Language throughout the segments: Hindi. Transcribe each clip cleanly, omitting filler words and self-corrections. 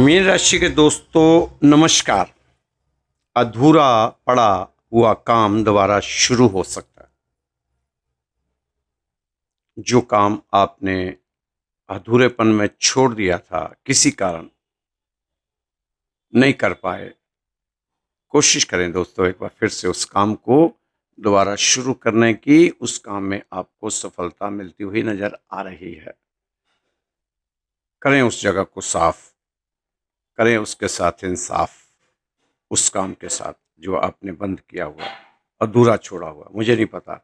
मीन राशि के दोस्तों नमस्कार। अधूरा पड़ा हुआ काम दोबारा शुरू हो सकता है। जो काम आपने अधूरेपन में छोड़ दिया था, किसी कारण नहीं कर पाए, कोशिश करें दोस्तों एक बार फिर से उस काम को दोबारा शुरू करने की। उस काम में आपको सफलता मिलती हुई नजर आ रही है। करें उस जगह को साफ, करें उसके साथ इंसाफ, उस काम के साथ जो आपने बंद किया हुआ, अधूरा छोड़ा हुआ। मुझे नहीं पता,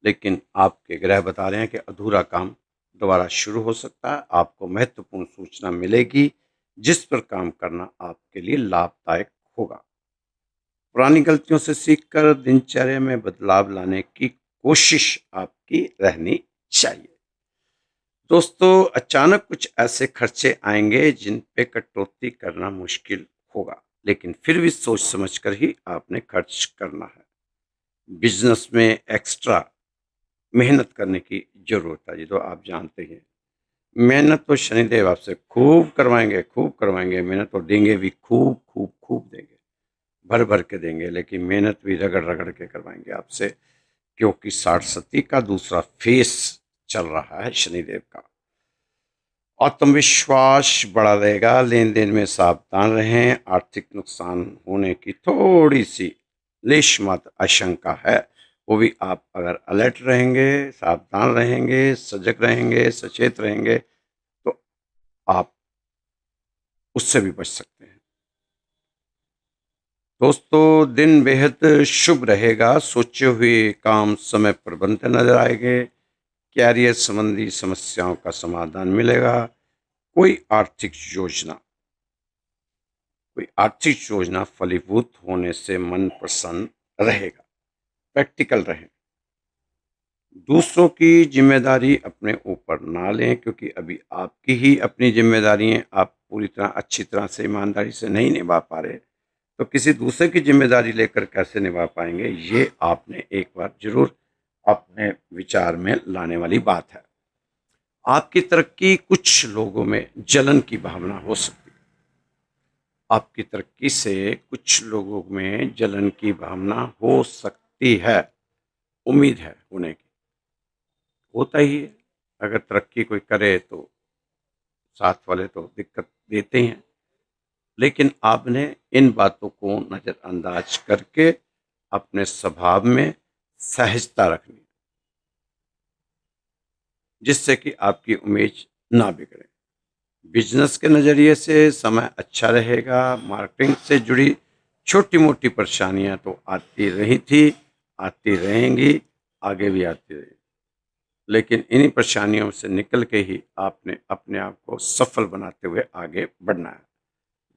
लेकिन आपके ग्रह बता रहे हैं कि अधूरा काम दोबारा शुरू हो सकता है। आपको महत्वपूर्ण सूचना मिलेगी जिस पर काम करना आपके लिए लाभदायक होगा। पुरानी गलतियों से सीखकर दिनचर्या में बदलाव लाने की कोशिश आपकी रहनी चाहिए। दोस्तों, अचानक कुछ ऐसे खर्चे आएंगे जिन पे कटौती करना मुश्किल होगा, लेकिन फिर भी सोच समझकर ही आपने खर्च करना है। बिजनेस में एक्स्ट्रा मेहनत करने की जरूरत है, ये तो आप जानते हैं। मेहनत तो शनिदेव आपसे खूब करवाएंगे, खूब करवाएंगे। मेहनत तो देंगे भी, खूब खूब खूब देंगे, भर भर के देंगे, लेकिन मेहनत भी रगड़ रगड़ के करवाएंगे आपसे, क्योंकि 60 का दूसरा फेस चल रहा है शनिदेव का। आत्मविश्वास बढ़ा रहेगा। लेन देन में सावधान रहें। आर्थिक नुकसान होने की थोड़ी सी लेश मात्र आशंका है। वो भी आप अगर अलर्ट रहेंगे, सावधान रहेंगे, सजग रहेंगे, सचेत रहेंगे, तो आप उससे भी बच सकते हैं। दोस्तों, दिन बेहद शुभ रहेगा। सोचे हुए काम समय पर बनते नजर आएंगे। कैरियर संबंधी समस्याओं का समाधान मिलेगा। कोई आर्थिक योजना कोई आर्थिक योजना फलीभूत होने से मन प्रसन्न रहेगा। प्रैक्टिकल रहें। दूसरों की जिम्मेदारी अपने ऊपर ना लें, क्योंकि अभी आपकी ही अपनी जिम्मेदारी है। आप पूरी तरह अच्छी तरह से ईमानदारी से नहीं निभा पा रहे, तो किसी दूसरे की जिम्मेदारी लेकर कैसे निभा पाएंगे? ये आपने एक बार जरूर अपने विचार में लाने वाली बात है। आपकी तरक्की कुछ लोगों में जलन की भावना हो सकती है। आपकी तरक्की से कुछ लोगों में जलन की भावना हो सकती है, उम्मीद है होने की। होता ही है, अगर तरक्की कोई करे तो साथ वाले तो दिक्कत देते ही हैं। लेकिन आपने इन बातों को नज़रअंदाज करके अपने स्वभाव में सहजता रखनी, जिससे कि आपकी इमेज ना बिगड़े। बिजनेस के नज़रिए से समय अच्छा रहेगा। मार्केटिंग से जुड़ी छोटी मोटी परेशानियां तो आती रही थी, आती रहेंगी, आगे भी आती रहेंगी, लेकिन इन्हीं परेशानियों से निकल के ही आपने अपने आप को सफल बनाते हुए आगे बढ़ना है।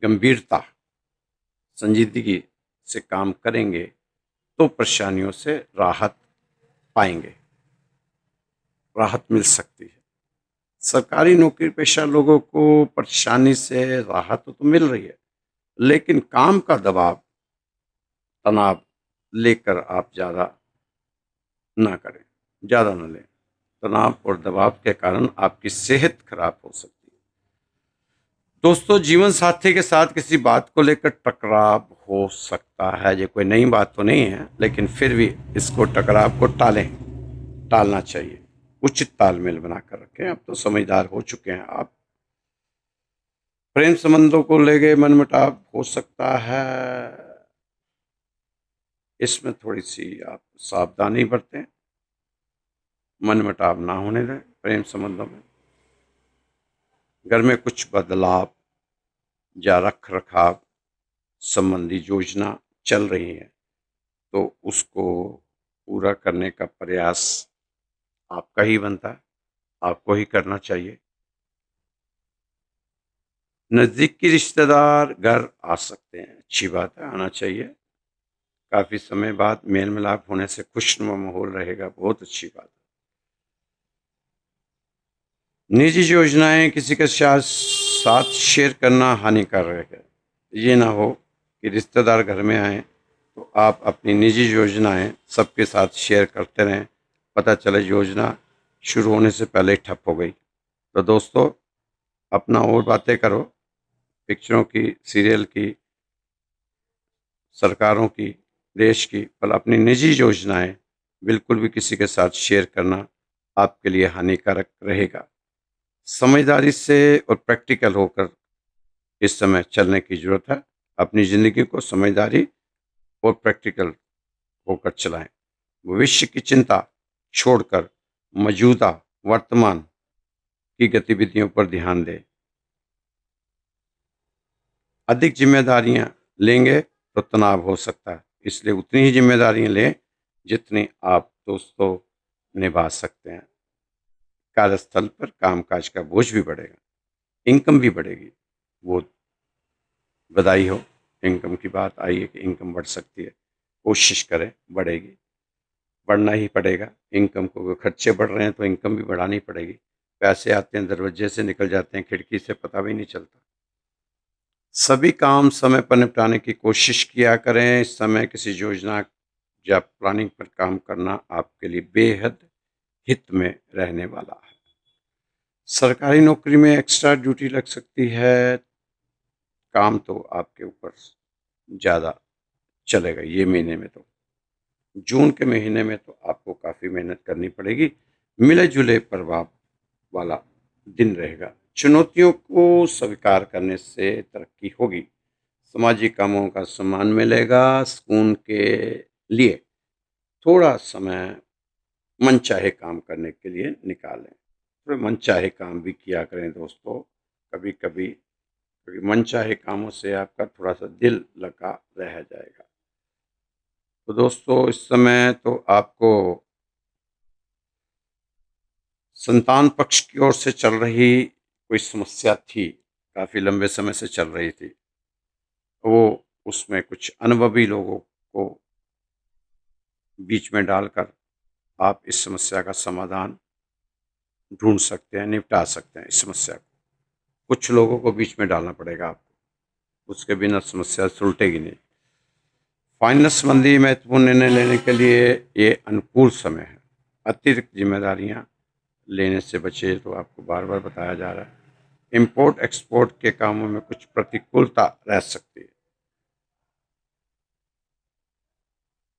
गंभीरता, संजीदगी से काम करेंगे तो परेशानियों से राहत पाएंगे, राहत मिल सकती है। सरकारी नौकरी पेशा लोगों को परेशानी से राहत तो मिल रही है, लेकिन काम का दबाव, तनाव लेकर आप ज़्यादा ना करें, ज़्यादा ना लें। तनाव और दबाव के कारण आपकी सेहत खराब हो सकती है। दोस्तों, जीवन साथी के साथ किसी बात को लेकर टकराव हो सकता है। ये कोई नई बात तो नहीं है, लेकिन फिर भी इसको, टकराव को टालना चाहिए। उचित तालमेल बनाकर रखें। अब तो समझदार हो चुके हैं आप। प्रेम संबंधों को लेके मनमुटाव हो सकता है, इसमें थोड़ी सी आप सावधानी बरतें। मनमुटाव ना होने दें प्रेम संबंधों में। घर में कुछ बदलाव या रख रखाव संबंधी योजना चल रही है, तो उसको पूरा करने का प्रयास आपका ही बनता है, आपको ही करना चाहिए। नज़दीकी रिश्तेदार घर आ सकते हैं, अच्छी बात है, आना चाहिए। काफ़ी समय बाद मेल मिलाप होने से खुशनुमा माहौल रहेगा, बहुत अच्छी बात है। निजी योजनाएं किसी के साथ शेयर करना हानिकारक है। ये ना हो कि रिश्तेदार घर में आए तो आप अपनी निजी योजनाएं सबके साथ शेयर करते रहें, पता चले योजना शुरू होने से पहले ही ठप हो गई। तो दोस्तों, अपना और बातें करो, पिक्चरों की, सीरियल की, सरकारों की, देश की, पर अपनी निजी योजनाएं बिल्कुल भी किसी के साथ शेयर करना आपके लिए हानिकारक रहेगा। समझदारी से और प्रैक्टिकल होकर इस समय चलने की ज़रूरत है। अपनी ज़िंदगी को समझदारी और प्रैक्टिकल होकर चलाएं। भविष्य की चिंता छोड़कर मौजूदा वर्तमान की गतिविधियों पर ध्यान दें। अधिक जिम्मेदारियां लेंगे तो तनाव हो सकता है, इसलिए उतनी ही जिम्मेदारियां लें जितनी आप दोस्तों निभा सकते हैं। कार्यस्थल पर कामकाज का बोझ भी बढ़ेगा, इनकम भी बढ़ेगी। वो बधाई हो, इनकम की बात आई है कि इनकम बढ़ सकती है। कोशिश करें, बढ़ेगी, बढ़ना ही पड़ेगा। इनकम को खर्चे बढ़ रहे हैं तो इनकम भी बढ़ानी पड़ेगी। पैसे आते हैं दरवाजे से, निकल जाते हैं खिड़की से, पता भी नहीं चलता। सभी काम समय पर निपटाने की कोशिश किया करें। इस समय किसी योजना या प्लानिंग पर काम करना आपके लिए बेहद हित में रहने वाला है। सरकारी नौकरी में एक्स्ट्रा ड्यूटी लग सकती है। काम तो आपके ऊपर ज़्यादा चलेगा ये महीने में। तो जून के महीने में तो आपको काफ़ी मेहनत करनी पड़ेगी। मिले जुले प्रभाव वाला दिन रहेगा। चुनौतियों को स्वीकार करने से तरक्की होगी। सामाजिक कामों का सम्मान मिलेगा। सुकून के लिए थोड़ा समय मनचाहे काम करने के लिए निकालें। थोड़े मनचाहे काम भी किया करें दोस्तों कभी कभी, क्योंकि मनचाहे कामों से आपका थोड़ा सा दिल लगा रह जाएगा। तो दोस्तों इस समय तो आपको संतान पक्ष की ओर से चल रही कोई समस्या थी, काफ़ी लंबे समय से चल रही थी। वो उसमें कुछ अनुभवी लोगों को बीच में डालकर आप इस समस्या का समाधान ढूंढ सकते हैं, निपटा सकते हैं इस समस्या को। कुछ लोगों को बीच में डालना पड़ेगा आपको, उसके बिना समस्या सुलटेगी नहीं। फाइनेंस संबंधी महत्वपूर्ण निर्णय लेने के लिए ये अनुकूल समय है। अतिरिक्त जिम्मेदारियां लेने से बचे, तो आपको बार बार बताया जा रहा है। इंपोर्ट एक्सपोर्ट के कामों में कुछ प्रतिकूलता रह सकती है।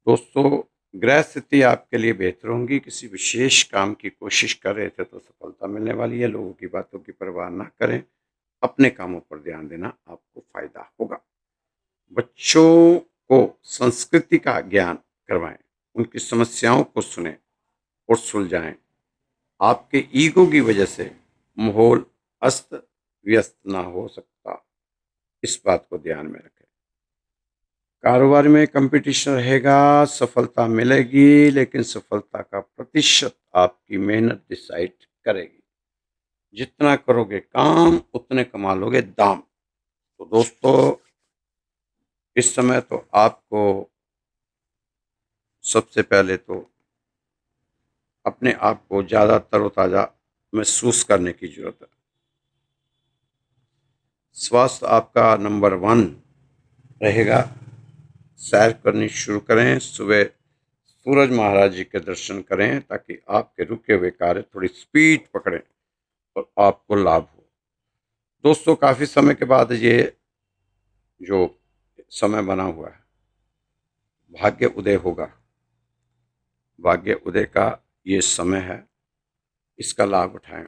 दोस्तों ग्रह स्थिति आपके लिए बेहतर होंगी। किसी विशेष काम की कोशिश कर रहे थे तो सफलता मिलने वाली है। लोगों की बातों की परवाह ना करें, अपने कामों पर ध्यान देना आपको फायदा होगा। बच्चों को संस्कृति का ज्ञान करवाएं, उनकी समस्याओं को सुने और सुलझाएं। आपके ईगो की वजह से माहौल अस्त व्यस्त ना हो सकता, इस बात को ध्यान में रखें। कारोबार में कंपटीशन रहेगा, सफलता मिलेगी, लेकिन सफलता का प्रतिशत आपकी मेहनत डिसाइड करेगी। जितना करोगे काम उतने कमा लोगे दाम। तो दोस्तों इस समय तो आपको सबसे पहले तो अपने आप को ज़्यादा तरोताज़ा महसूस करने की ज़रूरत है। स्वास्थ्य आपका नंबर 1 रहेगा। सैर करनी शुरू करें। सुबह सूरज महाराज जी के दर्शन करें ताकि आपके रुके हुए कार्य थोड़ी स्पीड पकड़ें और आपको लाभ हो। दोस्तों काफ़ी समय के बाद ये जो समय बना हुआ है, भाग्य उदय होगा। भाग्य उदय का ये समय है, इसका लाभ उठाएं।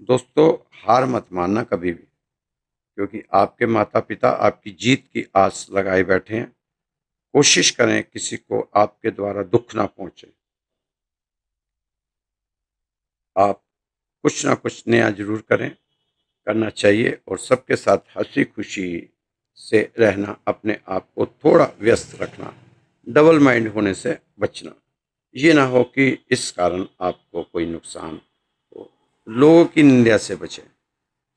दोस्तों हार मत मानना कभी भी, क्योंकि आपके माता पिता आपकी जीत की आस लगाए बैठे हैं। कोशिश करें किसी को आपके द्वारा दुख ना पहुंचे। आप कुछ ना कुछ नया जरूर करें, करना चाहिए, और सबके साथ हंसी खुशी से रहना, अपने आप को थोड़ा व्यस्त रखना, डबल माइंड होने से बचना। ये ना हो कि इस कारण आपको कोई नुकसान हो। लोगों की निंदा से बचें,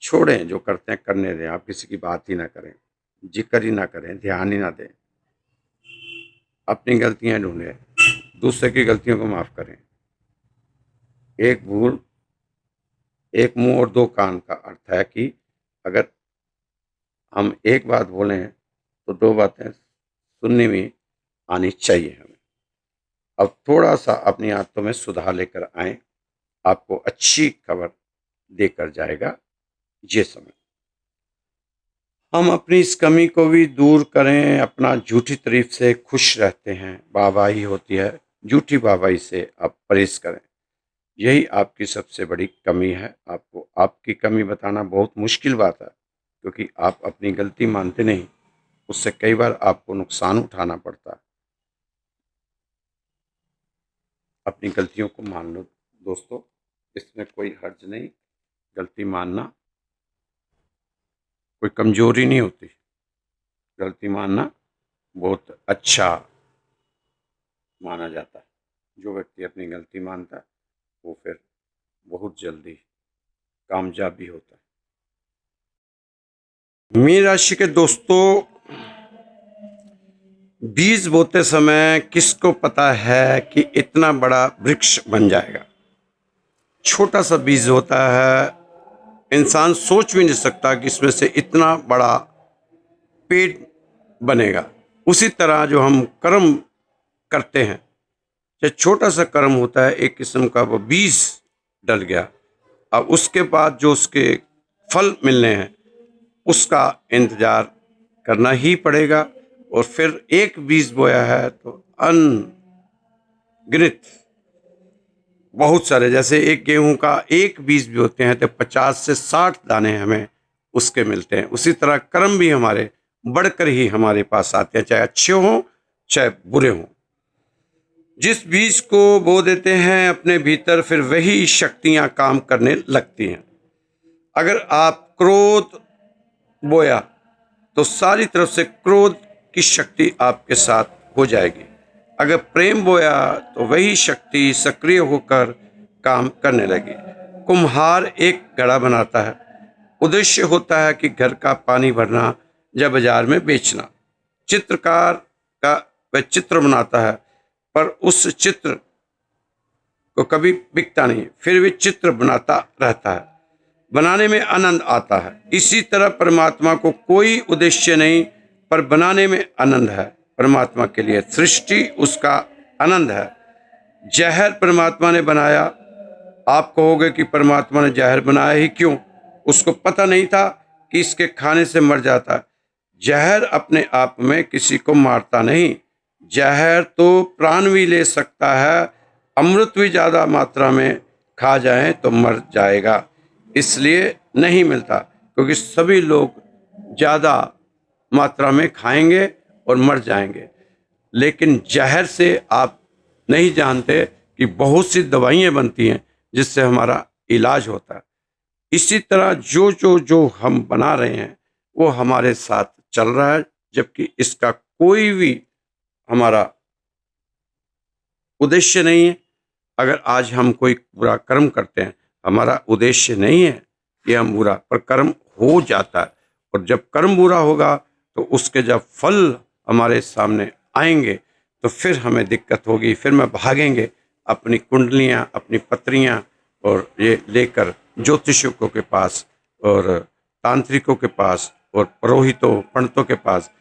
छोड़ें, जो करते हैं करने दें। आप किसी की बात ही ना करें, जिक्र ही ना करें, ध्यान ही ना दें। अपनी गलतियां ढूंढें, दूसरे की गलतियों को माफ़ करें। एक भूल एक मुंह और दो कान का अर्थ है कि अगर हम एक बात बोलें तो दो बातें सुनने में आनी चाहिए हमें। अब थोड़ा सा अपनी आदतों में सुधार लेकर आएं, आपको अच्छी खबर देकर जाएगा ये समय। हम अपनी इस कमी को भी दूर करें, अपना झूठी तारीफ से खुश रहते हैं, वाहवाही होती है, झूठी वाहवाही से आप परहेज करें। यही आपकी सबसे बड़ी कमी है। आपको आपकी कमी बताना बहुत मुश्किल बात है, क्योंकि आप अपनी गलती मानते नहीं, उससे कई बार आपको नुकसान उठाना पड़ता है। अपनी गलतियों को मान लो दोस्तों, इसमें कोई हर्ज नहीं। गलती मानना कोई कमजोरी नहीं होती, गलती मानना बहुत अच्छा माना जाता है। जो व्यक्ति अपनी गलती मानता है वो फिर बहुत जल्दी कामयाब भी होता है। मीन राशि के दोस्तों, बीज बोते समय किसको पता है कि इतना बड़ा वृक्ष बन जाएगा। छोटा सा बीज होता है, इंसान सोच भी नहीं सकता कि इसमें से इतना बड़ा पेड़ बनेगा। उसी तरह जो हम कर्म करते हैं, चाहे छोटा सा कर्म होता है, एक किस्म का वो बीज डल गया, अब उसके बाद जो उसके फल मिलने हैं उसका इंतजार करना ही पड़ेगा। और फिर एक बीज बोया है तो अनगिनत बहुत सारे, जैसे एक गेहूं का एक बीज भी होते हैं तो 50 से 60 दाने हमें उसके मिलते हैं। उसी तरह कर्म भी हमारे बढ़कर ही हमारे पास आते हैं, चाहे अच्छे हों चाहे बुरे हों। जिस बीज को बो देते हैं अपने भीतर, फिर वही शक्तियां काम करने लगती हैं। अगर आप क्रोध बोया तो सारी तरफ से क्रोध की शक्ति आपके साथ हो जाएगी। अगर प्रेम बोया तो वही शक्ति सक्रिय होकर काम करने लगी। कुम्हार एक घड़ा बनाता है, उद्देश्य होता है कि घर का पानी भरना या बाजार में बेचना। चित्रकार का वह चित्र बनाता है, पर उस चित्र को कभी बिकता नहीं, फिर भी चित्र बनाता रहता है, बनाने में आनंद आता है। इसी तरह परमात्मा को कोई उद्देश्य नहीं, पर बनाने में आनंद है। परमात्मा के लिए सृष्टि उसका आनंद है। जहर परमात्मा ने बनाया। आप कहोगे कि परमात्मा ने जहर बनाया ही क्यों? उसको पता नहीं था कि इसके खाने से मर जाता है। जहर अपने आप में किसी को मारता नहीं। जहर तो प्राण भी ले सकता है, अमृत भी ज़्यादा मात्रा में खा जाए तो मर जाएगा, इसलिए नहीं मिलता, क्योंकि सभी लोग ज़्यादा मात्रा में खाएंगे और मर जाएंगे। लेकिन जहर से आप नहीं जानते कि बहुत सी दवाइयाँ बनती हैं जिससे हमारा इलाज होता है। इसी तरह जो जो जो हम बना रहे हैं वो हमारे साथ चल रहा है, जबकि इसका कोई भी हमारा उद्देश्य नहीं है। अगर आज हम कोई बुरा कर्म करते हैं, हमारा उद्देश्य नहीं है कि हम बुरा, पर कर्म हो जाता है। और जब कर्म बुरा होगा तो उसके जब फल हमारे सामने आएंगे तो फिर हमें दिक्कत होगी, फिर मैं भागेंगे अपनी कुंडलियाँ, अपनी पत्रियाँ और ये लेकर ज्योतिषिकों के पास और तांत्रिकों के पास और पुरोहितों पंडितों के पास।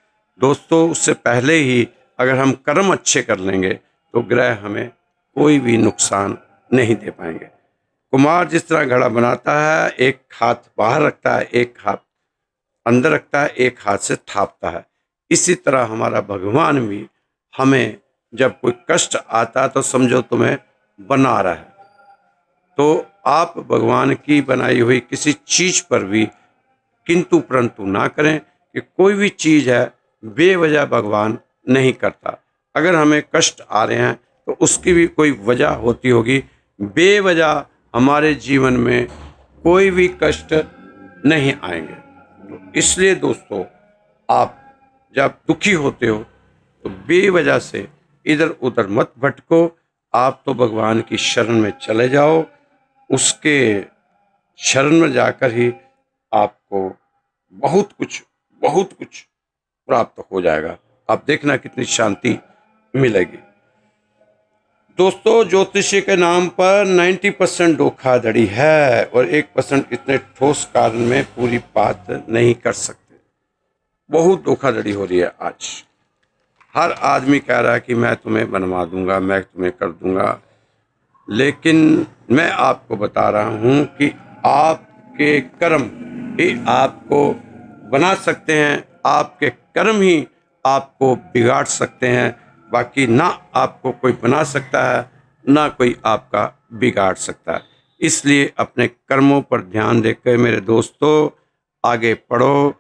दोस्तों, उससे पहले ही अगर हम कर्म अच्छे कर लेंगे तो ग्रह हमें कोई भी नुकसान नहीं दे पाएंगे। कुम्हार जिस तरह घड़ा बनाता है, एक हाथ बाहर रखता है, एक हाथ अंदर रखता है, एक हाथ से थापता है, इसी तरह हमारा भगवान भी हमें जब कोई कष्ट आता है तो समझो तुम्हें बना रहा है। तो आप भगवान की बनाई हुई किसी चीज पर भी किंतु परंतु ना करें, कि कोई भी चीज है बेवजह भगवान नहीं करता। अगर हमें कष्ट आ रहे हैं तो उसकी भी कोई वजह होती होगी। बेवजह हमारे जीवन में कोई भी कष्ट नहीं आएंगे। तो इसलिए दोस्तों, आप जब दुखी होते हो तो बेवजह से इधर उधर मत भटको। आप तो भगवान की शरण में चले जाओ, उसके शरण में जाकर ही आपको बहुत कुछ प्राप्त हो जाएगा। आप देखना कितनी शांति मिलेगी। दोस्तों, ज्योतिषी के नाम पर 90% धोखाधड़ी है और 1% इतने ठोस कारण में पूरी बात नहीं कर सकते। बहुत धोखाधड़ी हो रही है आज। हर आदमी कह रहा है कि मैं तुम्हें बनवा दूंगा, मैं तुम्हें कर दूंगा, लेकिन मैं आपको बता रहा हूं कि आपके कर्म ही आपको बना सकते हैं, आपके कर्म ही आपको बिगाड़ सकते हैं, बाकी ना आपको कोई बना सकता है, ना कोई आपका बिगाड़ सकता है। इसलिए अपने कर्मों पर ध्यान देकर मेरे दोस्तों आगे बढ़ो,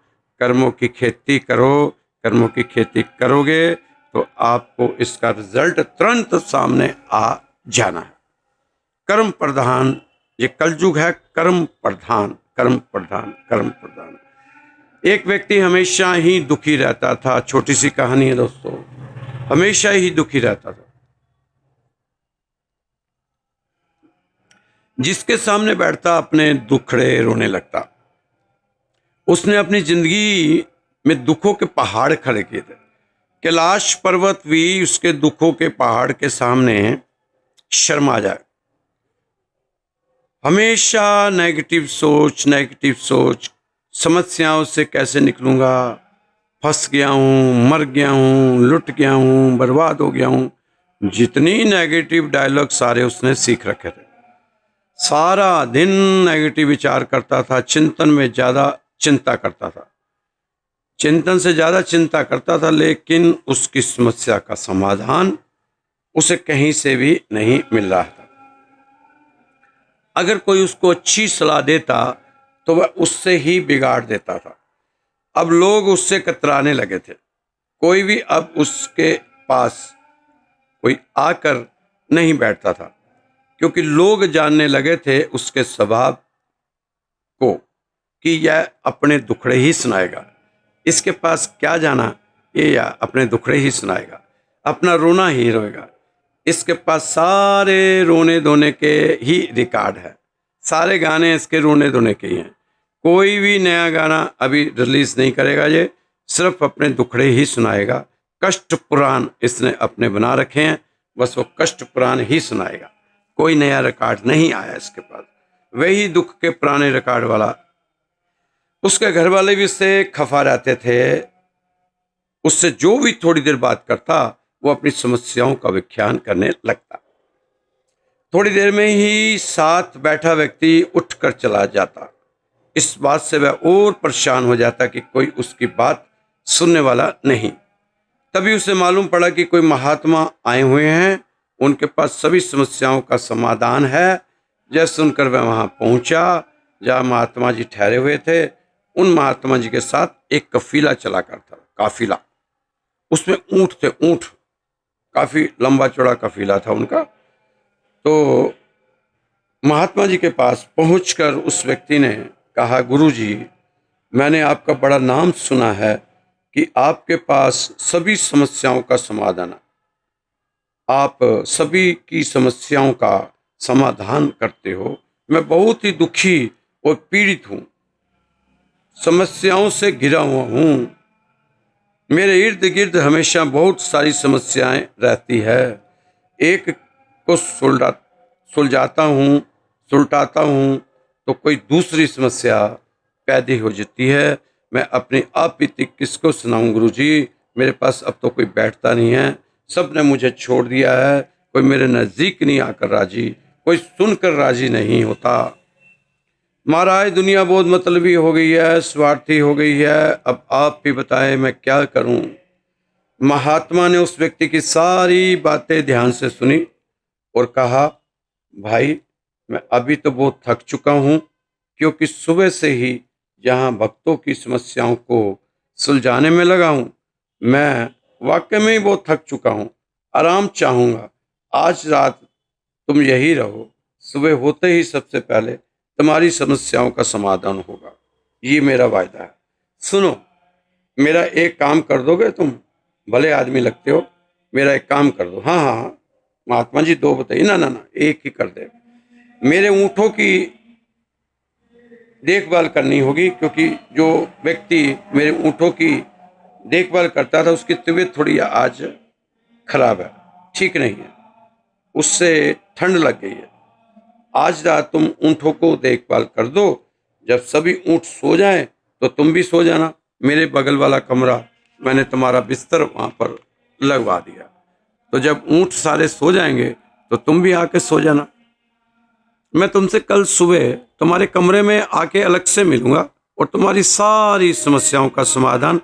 कर्मों की खेती करो। कर्मों की खेती करोगे तो आपको इसका रिजल्ट तुरंत सामने आ जाना है। कर्म प्रधान, ये कलयुग है, कर्म प्रधान, कर्म प्रधान, कर्म प्रधान। एक व्यक्ति हमेशा ही दुखी रहता था। छोटी सी कहानी है दोस्तों, हमेशा ही दुखी रहता था। जिसके सामने बैठता अपने दुखड़े रोने लगता। उसने अपनी जिंदगी में दुखों के पहाड़ खड़े किए थे। कैलाश पर्वत भी उसके दुखों के पहाड़ के सामने शर्मा जाए। हमेशा नेगेटिव सोच, नेगेटिव सोच, समस्याओं से कैसे निकलूंगा, फंस गया हूँ, मर गया हूँ, लुट गया हूँ, बर्बाद हो गया हूँ। जितनी नेगेटिव डायलॉग सारे उसने सीख रखे थे। सारा दिन नेगेटिव विचार करता था, चिंतन में ज़्यादा चिंता करता था, चिंतन से ज़्यादा चिंता करता था, लेकिन उसकी समस्या का समाधान उसे कहीं से भी नहीं मिल रहा था। अगर कोई उसको अच्छी सलाह देता तो वह उससे ही बिगाड़ देता था। अब लोग उससे कतराने लगे थे। कोई भी अब उसके पास कोई आकर नहीं बैठता था, क्योंकि लोग जानने लगे थे उसके स्वभाव को कि यह अपने दुखड़े ही सुनाएगा। इसके पास क्या जाना, ये या अपने दुखड़े ही सुनाएगा, अपना रोना ही रोएगा। इसके पास सारे रोने धोने के ही रिकॉर्ड है, सारे गाने इसके रोने धोने के ही हैं। कोई भी नया गाना अभी रिलीज नहीं करेगा, ये सिर्फ अपने दुखड़े ही सुनाएगा। कष्ट पुराण इसने अपने बना रखे हैं, बस वो कष्ट पुराण ही सुनाएगा। कोई नया रिकॉर्ड नहीं आया इसके पास, वही दुख के पुराने रिकॉर्ड वाला। उसके घर वाले भी उससे खफा रहते थे। उससे जो भी थोड़ी देर बात करता वो अपनी समस्याओं का व्याख्यान करने लगता। थोड़ी देर में ही साथ बैठा व्यक्ति उठकर चला जाता। इस बात से वह और परेशान हो जाता कि कोई उसकी बात सुनने वाला नहीं। तभी उसे मालूम पड़ा कि कोई महात्मा आए हुए हैं, उनके पास सभी समस्याओं का समाधान है। जैसे सुनकर वह वहां पहुंचा जहां महात्मा जी ठहरे हुए थे। उन महात्मा जी के साथ एक कफीला चला करता, काफिला। उसमें ऊंट थे, ऊंट, काफी लंबा चौड़ा कफीला था उनका। तो महात्मा जी के पास पहुंचकर उस व्यक्ति ने कहा, गुरु जी, मैंने आपका बड़ा नाम सुना है कि आपके पास सभी समस्याओं का समाधान है, आप सभी की समस्याओं का समाधान करते हो। मैं बहुत ही दुखी और पीड़ित हूँ, समस्याओं से घिरा हुआ हूँ। मेरे इर्द गिर्द हमेशा बहुत सारी समस्याएं रहती है। एक को सुलझाता हूँ तो कोई दूसरी समस्या पैदा हो जाती है। मैं अपनी आप बीती किसको सुनाऊं गुरु जी, मेरे पास अब तो कोई बैठता नहीं है, सब ने मुझे छोड़ दिया है, कोई मेरे नज़दीक नहीं आकर राजी, कोई सुनकर राजी नहीं होता। महाराज दुनिया बहुत मतलबी हो गई है, स्वार्थी हो गई है, अब आप भी बताएं मैं क्या करूं। महात्मा ने उस व्यक्ति की सारी बातें ध्यान से सुनी और कहा, भाई मैं अभी तो बहुत थक चुका हूं, क्योंकि सुबह से ही जहां भक्तों की समस्याओं को सुलझाने में लगा हूं, मैं वाकई में ही बहुत थक चुका हूं, आराम चाहूँगा। आज रात तुम यही रहो, सुबह होते ही सबसे पहले तुम्हारी समस्याओं का समाधान होगा, ये मेरा वायदा है। सुनो, मेरा एक काम कर दोगे तुम? भले आदमी लगते हो, मेरा एक काम कर दो। हाँ हाँ हाँ महात्मा जी, दो बताइए। ना ना ना, एक ही कर दे। मेरे ऊँटों की देखभाल करनी होगी, क्योंकि जो व्यक्ति मेरे ऊँटों की देखभाल करता था उसकी तबीयत थोड़ी आज खराब है, ठीक नहीं है, उससे ठंड लग गई है। आज रात तुम ऊँटों को देखभाल कर दो, जब सभी ऊँट सो जाएं तो तुम भी सो जाना। मेरे बगल वाला कमरा मैंने तुम्हारा बिस्तर वहाँ पर लगवा दिया, तो जब ऊँट सारे सो जाएंगे तो तुम भी आके सो जाना। मैं तुमसे कल सुबह तुम्हारे कमरे में आके अलग से मिलूंगा, और तुम्हारी सारी समस्याओं का समाधान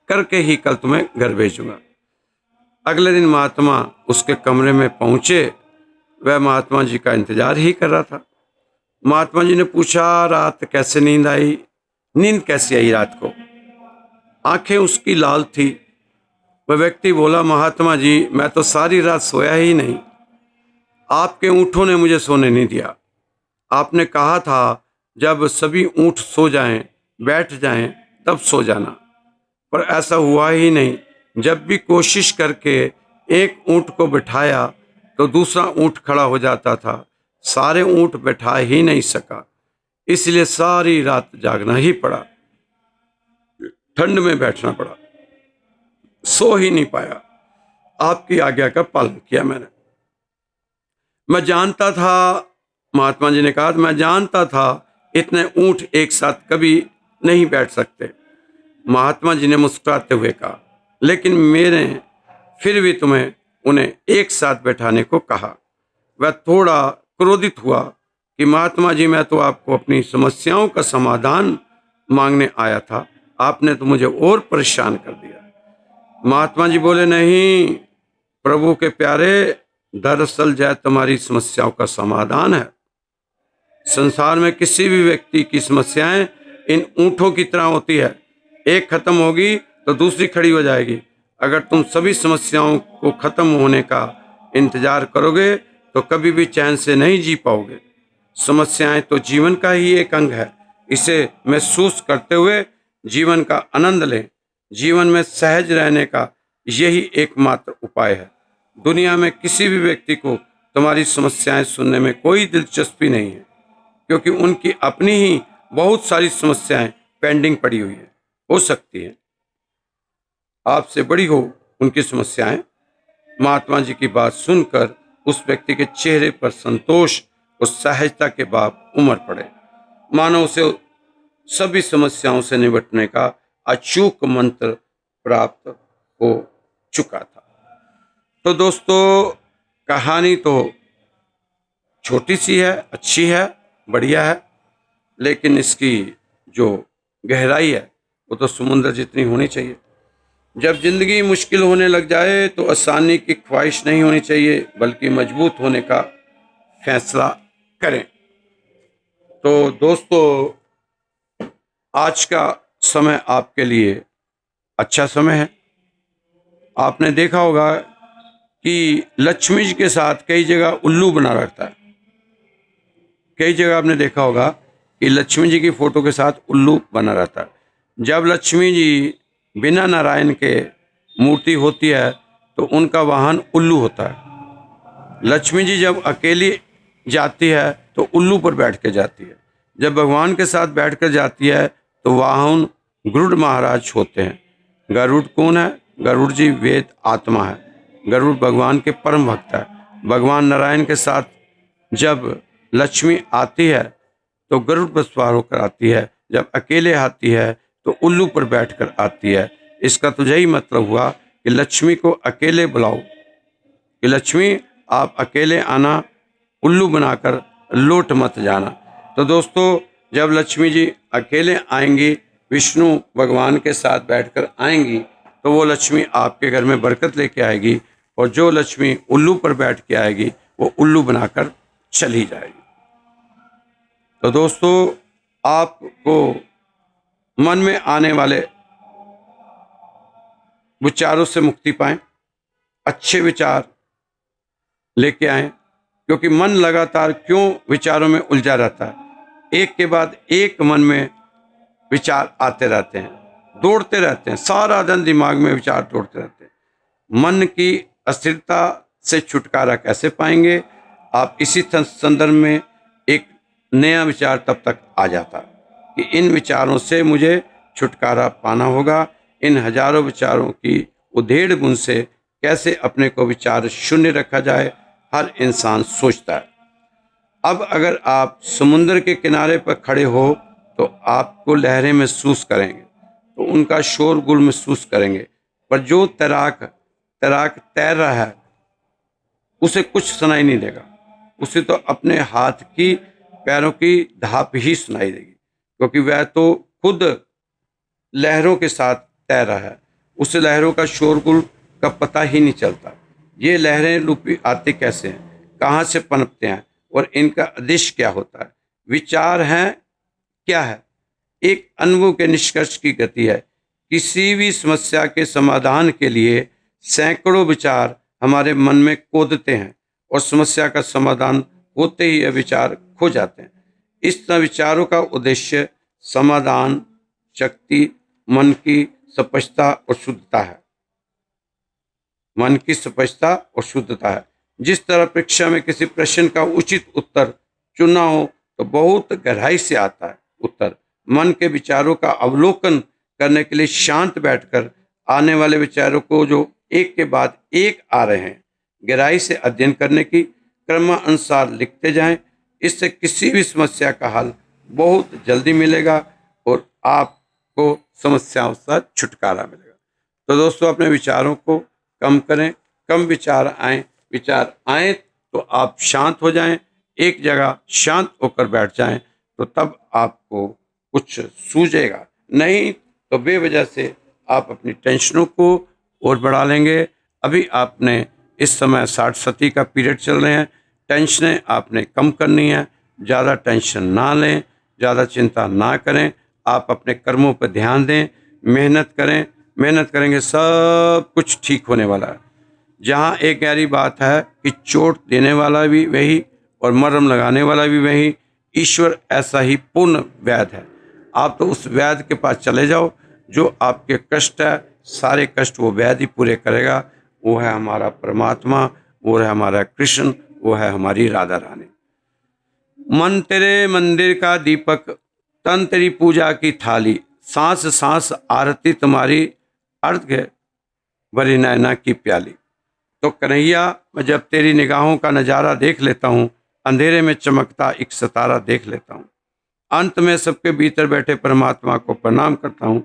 करके ही कल तुम्हें घर भेजूंगा। अगले दिन महात्मा उसके कमरे में पहुंचे। वह महात्मा जी का इंतजार ही कर रहा था। महात्मा जी ने पूछा, रात कैसे नींद आई? नींद कैसी आई रात को? आंखें उसकी लाल थी। वह व्यक्ति बोला, महात्मा जी मैं तो सारी रात सोया ही नहीं। आपके ऊँटों ने मुझे सोने नहीं दिया। आपने कहा था जब सभी ऊँट सो जाएं, बैठ जाएं, तब सो जाना, पर ऐसा हुआ ही नहीं। जब भी कोशिश करके एक ऊँट को बिठाया तो दूसरा ऊँट खड़ा हो जाता था। सारे ऊँट बैठा ही नहीं सका, इसलिए सारी रात जागना ही पड़ा, ठंड में बैठना पड़ा, सो ही नहीं पाया। आपकी आज्ञा का पालन किया मैंने। मैं जानता था, महात्मा जी ने कहा, मैं जानता था इतने ऊँट एक साथ कभी नहीं बैठ सकते। महात्मा जी ने मुस्कुराते हुए कहा, लेकिन मैंने फिर भी तुम्हें उन्हें एक साथ बैठाने को कहा। वह थोड़ा क्रोधित हुआ कि महात्मा जी मैं तो आपको अपनी समस्याओं का समाधान मांगने आया था, आपने तो मुझे और परेशान कर दिया। महात्मा जी बोले, नहीं प्रभु के प्यारे, दरअसल जय तुम्हारी समस्याओं का समाधान है। संसार में किसी भी व्यक्ति की समस्याएं इन ऊँटों की तरह होती है, एक खत्म होगी तो दूसरी खड़ी हो जाएगी। अगर तुम सभी समस्याओं को खत्म होने का इंतजार करोगे तो कभी भी चैन से नहीं जी पाओगे। समस्याएं तो जीवन का ही एक अंग है, इसे महसूस करते हुए जीवन का आनंद लें। जीवन में सहज रहने का यही एकमात्र उपाय है। दुनिया में किसी भी व्यक्ति को तुम्हारी समस्याएं सुनने में कोई दिलचस्पी नहीं है, क्योंकि उनकी अपनी ही बहुत सारी समस्याएं पेंडिंग पड़ी हुई है। हो सकती है आपसे बड़ी हो उनकी समस्याएं। महात्मा जी की बात सुनकर उस व्यक्ति के चेहरे पर संतोष और सहजता के भाव उमड़ पड़े, मानो उसे सभी समस्याओं से निपटने का अचूक मंत्र प्राप्त हो चुका था। तो दोस्तों, कहानी तो छोटी सी है, अच्छी है, बढ़िया है, लेकिन इसकी जो गहराई है वो तो समुद्र जितनी होनी चाहिए। जब जिंदगी मुश्किल होने लग जाए तो आसानी की ख्वाहिश नहीं होनी चाहिए, बल्कि मजबूत होने का फैसला करें। तो दोस्तों, आज का समय आपके लिए अच्छा समय है। आपने देखा होगा कि लक्ष्मी जी के साथ कई जगह उल्लू बना रहता है। कई जगह आपने देखा होगा कि लक्ष्मी जी की फोटो के साथ उल्लू बना रहता है। जब लक्ष्मी जी बिना नारायण के मूर्ति होती है तो उनका वाहन उल्लू होता है। लक्ष्मी जी जब अकेली जाती है तो उल्लू पर बैठ के जाती है। जब भगवान के साथ बैठ कर जाती है तो वाहन गरुड़ महाराज होते हैं। गरुड़ कौन है? गरुड़ जी वेद आत्मा है। गरुड़ भगवान के परम भक्त है। भगवान नारायण के साथ जब लक्ष्मी आती है तो गरुड़ पर सवार होकर आती है। जब अकेले आती है तो उल्लू पर बैठकर आती है। इसका तो यही मतलब हुआ कि लक्ष्मी को अकेले बुलाओ, कि लक्ष्मी आप अकेले आना, उल्लू बनाकर लौट मत जाना। तो दोस्तों, जब लक्ष्मी जी अकेले आएंगी, विष्णु भगवान के साथ बैठकर आएंगी, तो वो लक्ष्मी आपके घर में बरकत लेके आएगी, और जो लक्ष्मी उल्लू पर बैठ के आएगी वो उल्लू बनाकर चली जाएगी। तो दोस्तों, आपको मन में आने वाले विचारों से मुक्ति पाएं, अच्छे विचार लेके आएं, क्योंकि मन लगातार क्यों विचारों में उलझा रहता है। एक के बाद एक मन में विचार आते रहते हैं, दौड़ते रहते हैं, सारा दिन दिमाग में विचार दौड़ते रहते हैं। मन की अस्थिरता से छुटकारा कैसे पाएंगे? आप इसी संदर्भ में एक नया विचार तब तक आ जाता कि इन विचारों से मुझे छुटकारा पाना होगा। इन हजारों विचारों की उधेड़ बुन से कैसे अपने को विचार शून्य रखा जाए, हर इंसान सोचता है। अब अगर आप समुद्र के किनारे पर खड़े हो तो आपको लहरें महसूस करेंगे, तो उनका शोरगुल महसूस करेंगे, पर जो तैराक तैर रहा है उसे कुछ सुनाई नहीं देगा। उसे तो अपने हाथ की पैरों की धाप ही सुनाई देगी, क्योंकि वह तो खुद लहरों के साथ तैर रहा है, उस लहरों का शोरगुल का पता ही नहीं चलता। ये लहरें लुपी आते कैसे हैं, कहाँ से पनपते हैं और इनका उद्देश्य क्या होता है। विचार हैं क्या है, एक अनुभव के निष्कर्ष की गति है। किसी भी समस्या के समाधान के लिए सैकड़ों विचार हमारे मन में कूदते हैं और समस्या का समाधान होते ही ये विचार खो जाते हैं। इस विचारों का उद्देश्य समाधान, शक्ति, मन की स्पष्टता और शुद्धता है। मन की स्पष्टता और शुद्धता है। जिस तरह परीक्षा में किसी प्रश्न का उचित उत्तर चुनना हो तो बहुत गहराई से आता है उत्तर। मन के विचारों का अवलोकन करने के लिए शांत बैठकर आने वाले विचारों को जो एक के बाद एक आ रहे हैं, गहराई से अध्ययन करने की क्रमानुसार लिखते जाएं। इससे किसी भी समस्या का हल बहुत जल्दी मिलेगा और आपको समस्याओं से छुटकारा मिलेगा। तो दोस्तों, अपने विचारों को कम करें, कम विचार आए तो आप शांत हो जाएं, एक जगह शांत होकर बैठ जाएं, तो तब आपको कुछ सूझेगा। नहीं तो बेवजह से आप अपनी टेंशनों को और बढ़ा लेंगे। अभी आपने इस समय 60 का पीरियड चल रहे हैं, टेंशनें आपने कम करनी है। ज़्यादा टेंशन ना लें, ज़्यादा चिंता ना करें, आप अपने कर्मों पर ध्यान दें, मेहनत करें। मेहनत करेंगे सब कुछ ठीक होने वाला है। जहाँ एक गहरी बात है कि चोट देने वाला भी वही और मरहम लगाने वाला भी वही, ईश्वर ऐसा ही पूर्ण वैद्य है। आप तो उस वैद्य के पास चले जाओ, जो आपके कष्ट है सारे कष्ट वो वैद्य ही पूरे करेगा। वो है हमारा परमात्मा, वो है हमारा कृष्ण, वो है हमारी राधा रानी। मन तेरे मंदिर का दीपक, तन तेरी पूजा की थाली, सांस सांस आरती तुम्हारी, अर्घ्य भरी नैना की प्याली। तो कन्हैया, मैं जब तेरी निगाहों का नज़ारा देख लेता हूँ, अंधेरे में चमकता एक सितारा देख लेता हूँ, अंत में सबके भीतर बैठे परमात्मा को प्रणाम करता हूँ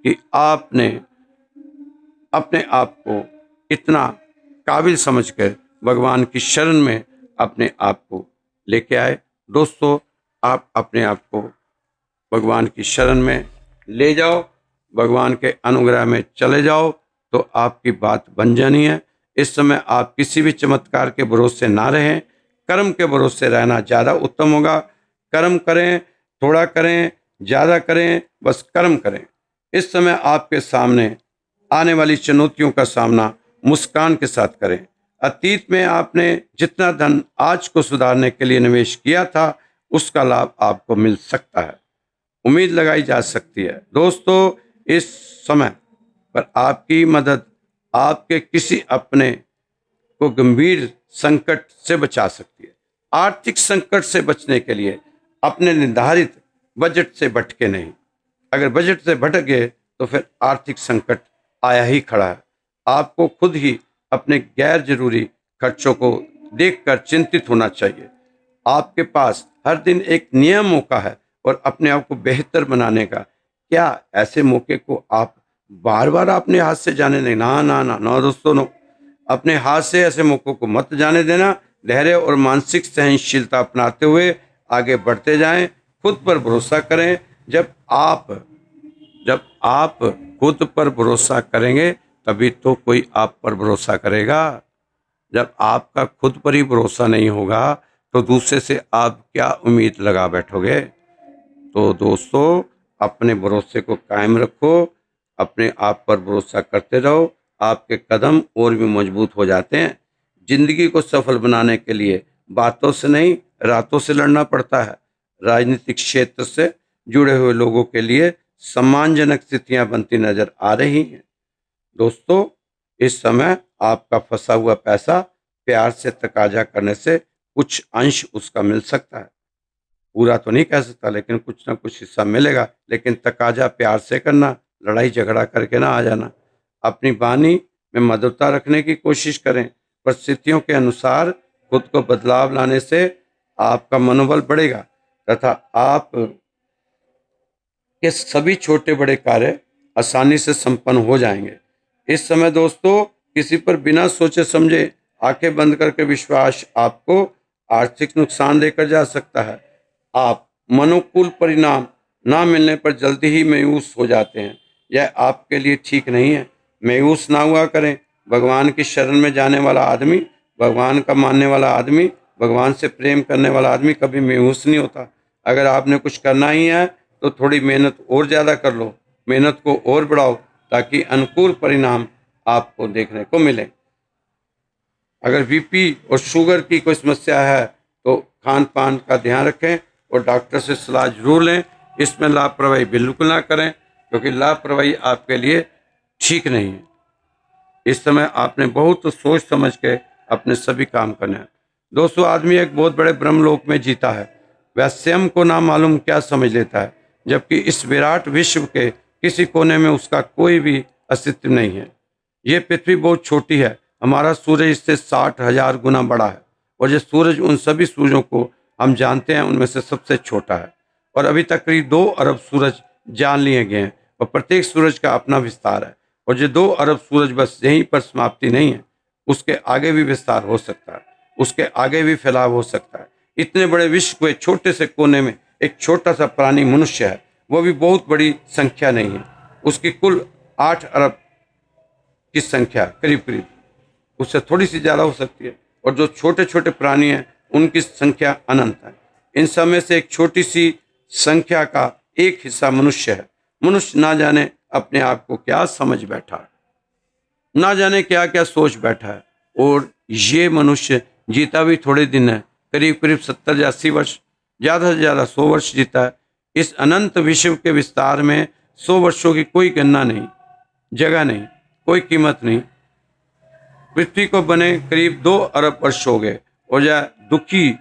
कि आपने अपने आप को इतना काबिल समझकर भगवान की शरण में अपने आप को लेके आए। दोस्तों, आप अपने आप को भगवान की शरण में ले जाओ, भगवान के अनुग्रह में चले जाओ, तो आपकी बात बन जानी है। इस समय आप किसी भी चमत्कार के भरोसे ना रहें, कर्म के भरोसे रहना ज़्यादा उत्तम होगा। कर्म करें, थोड़ा करें, ज़्यादा करें, बस कर्म करें। इस समय आपके सामने आने वाली चुनौतियों का सामना मुस्कान के साथ करें। अतीत में आपने जितना धन आज को सुधारने के लिए निवेश किया था, उसका लाभ आपको मिल सकता है, उम्मीद लगाई जा सकती है। दोस्तों, इस समय पर आपकी मदद आपके किसी अपने को गंभीर संकट से बचा सकती है। आर्थिक संकट से बचने के लिए अपने निर्धारित बजट से भटके नहीं। अगर बजट से भटक गए तो फिर आर्थिक संकट आया ही खड़ा है। आपको खुद ही अपने गैर जरूरी खर्चों को देखकर चिंतित होना चाहिए। आपके पास हर दिन एक नियम मौका है और अपने आप को बेहतर बनाने का। क्या ऐसे मौके को आप बार बार अपने हाथ से जाने दें? ना ना ना ना दोस्तों, नो। अपने हाथ से ऐसे मौक़ों को मत जाने देना। धैर्य और मानसिक सहनशीलता अपनाते हुए आगे बढ़ते जाएं। खुद पर भरोसा करें। जब आप खुद पर भरोसा करेंगे तभी तो कोई आप पर भरोसा करेगा। जब आपका खुद पर ही भरोसा नहीं होगा तो दूसरे से आप क्या उम्मीद लगा बैठोगे? तो दोस्तों, अपने भरोसे को कायम रखो, अपने आप पर भरोसा करते रहो, आपके कदम और भी मजबूत हो जाते हैं। जिंदगी को सफल बनाने के लिए बातों से नहीं, रातों से लड़ना पड़ता है। राजनीतिक क्षेत्र से जुड़े हुए लोगों के लिए सम्मानजनक स्थितियां बनती नजर आ रही हैं। दोस्तों, इस समय आपका फंसा हुआ पैसा प्यार से तकाजा करने से कुछ अंश उसका मिल सकता है। पूरा तो नहीं कह सकता, लेकिन कुछ ना कुछ हिस्सा मिलेगा। लेकिन तकाजा प्यार से करना, लड़ाई झगड़ा करके ना आ जाना। अपनी वाणी में मधुरता रखने की कोशिश करें। परिस्थितियों के अनुसार खुद को बदलाव लाने से आपका मनोबल बढ़ेगा तथा आप के सभी छोटे बड़े कार्य आसानी से संपन्न हो जाएंगे। इस समय दोस्तों, किसी पर बिना सोचे समझे आंखें बंद करके विश्वास आपको आर्थिक नुकसान देकर जा सकता है। आप मनोकूल परिणाम ना मिलने पर जल्दी ही मायूस हो जाते हैं। यह आपके लिए ठीक नहीं है। मायूस ना हुआ करें। भगवान की शरण में जाने वाला आदमी, भगवान का मानने वाला आदमी, भगवान से प्रेम करने वाला आदमी कभी मायूस नहीं होता। अगर आपने कुछ करना ही है तो थोड़ी मेहनत और ज़्यादा कर लो, मेहनत को और बढ़ाओ, ताकि अनुकूल परिणाम आपको देखने को मिले। अगर बीपी और शुगर की कोई समस्या है तो खान पान का ध्यान रखें और डॉक्टर से सलाह जरूर लें। इसमें लापरवाही बिल्कुल ना करें, क्योंकि लापरवाही आपके लिए ठीक नहीं है। इस समय आपने बहुत सोच समझ के अपने सभी काम करने हैं। दोस्तों, आदमी एक बहुत बड़े ब्रह्मलोक में जीता है। वह स्वयं को ना मालूम क्या समझ लेता है, जबकि इस विराट विश्व के किसी कोने में उसका कोई भी अस्तित्व नहीं है। ये पृथ्वी बहुत छोटी है। हमारा सूरज इससे 60,000 गुना बड़ा है, और ये सूरज उन सभी सूरजों को हम जानते हैं उनमें से सबसे छोटा है। और अभी तक करीब 2 अरब सूरज जान लिए गए हैं, और प्रत्येक सूरज का अपना विस्तार है। और ये 2 अरब सूरज बस यहीं पर समाप्ति नहीं है, उसके आगे भी विस्तार हो सकता है, उसके आगे भी फैलाव हो सकता है। इतने बड़े विश्व के छोटे से कोने में एक छोटा सा प्राणी मनुष्य है, वो भी बहुत बड़ी संख्या नहीं है। उसकी कुल 8 अरब की संख्या करीब करीब, उससे थोड़ी सी ज़्यादा हो सकती है। और जो छोटे छोटे प्राणी हैं उनकी संख्या अनंत है। इन सब में से एक छोटी सी संख्या का एक हिस्सा मनुष्य है। मनुष्य ना जाने अपने आप को क्या समझ बैठा है, ना जाने क्या क्या सोच बैठा है। और ये मनुष्य जीता भी थोड़े दिन है, करीब करीब 70 या 80 वर्ष, ज़्यादा से ज़्यादा 100 वर्ष जीता है। इस अनंत विश्व के विस्तार में 100 वर्षों की कोई गणना नहीं, जगह नहीं, कोई कीमत नहीं। पृथ्वी को बने करीब 2 अरब वर्ष हो गए, और यह दुखी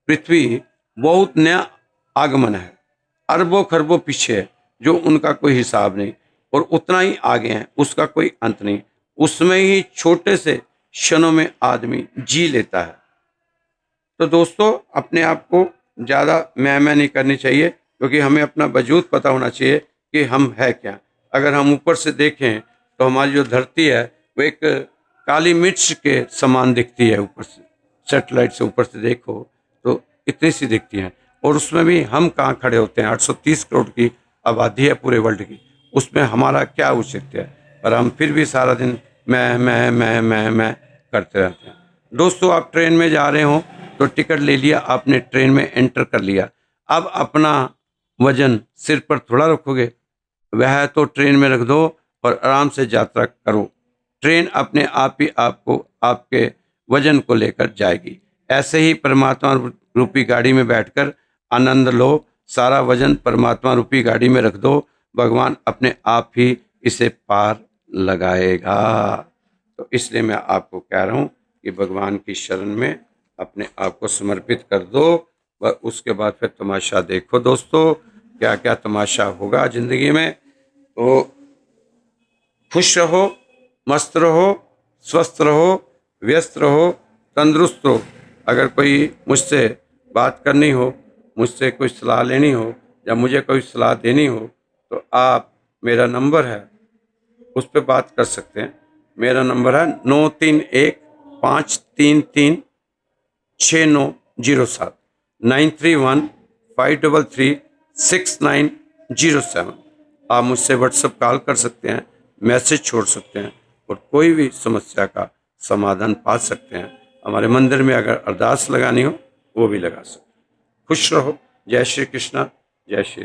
पृथ्वी बहुत नया आगमन है। अरबों खरबों पीछे है, जो उनका कोई हिसाब नहीं, और उतना ही आगे हैं, उसका कोई अंत नहीं। उसमें ही छोटे से क्षणों में आदमी जी लेता है। तो दोस्तों, अपने आप को ज़्यादा मैं नहीं करनी चाहिए, क्योंकि हमें अपना वजूद पता होना चाहिए कि हम है क्या। अगर हम ऊपर से देखें तो हमारी जो धरती है वो एक काली मिर्च के समान दिखती है। ऊपर से सैटेलाइट से ऊपर से देखो तो इतनी सी दिखती है, और उसमें भी हम कहाँ खड़े होते हैं। 830 करोड़ की आबादी है पूरे वर्ल्ड की, उसमें हमारा क्या औचित्य है। पर हम फिर भी सारा दिन मैं करते रहते हैं। दोस्तों, आप ट्रेन में जा रहे हो तो टिकट ले लिया आपने, ट्रेन में एंटर कर लिया। अब अपना वजन सिर पर थोड़ा रखोगे, वह तो ट्रेन में रख दो और आराम से यात्रा करो। ट्रेन अपने आप ही आपको आपके वजन को लेकर जाएगी। ऐसे ही परमात्मा रूपी गाड़ी में बैठकर आनंद लो। सारा वजन परमात्मा रूपी गाड़ी में रख दो, भगवान अपने आप ही इसे पार लगाएगा। तो इसलिए मैं आपको कह रहा हूँ कि भगवान की शरण में अपने आप को समर्पित कर दो, व उसके बाद फिर तमाशा देखो। दोस्तों, क्या क्या तमाशा होगा ज़िंदगी में। तो खुश रहो, मस्त रहो, स्वस्थ रहो, व्यस्त रहो, तंदुरुस्त रहो। अगर कोई मुझसे बात करनी हो, मुझसे कोई सलाह लेनी हो, या मुझे कोई सलाह देनी हो, तो आप, मेरा नंबर है उस पर बात कर सकते हैं। मेरा नंबर है 9315336907, 9315336907। आप मुझसे व्हाट्सएप कॉल कर सकते हैं, मैसेज छोड़ सकते हैं, और कोई भी समस्या का समाधान पा सकते हैं। हमारे मंदिर में अगर अरदास लगानी हो वो भी लगा सकते हैं। खुश रहो। जय श्री कृष्णा, जय श्री राम।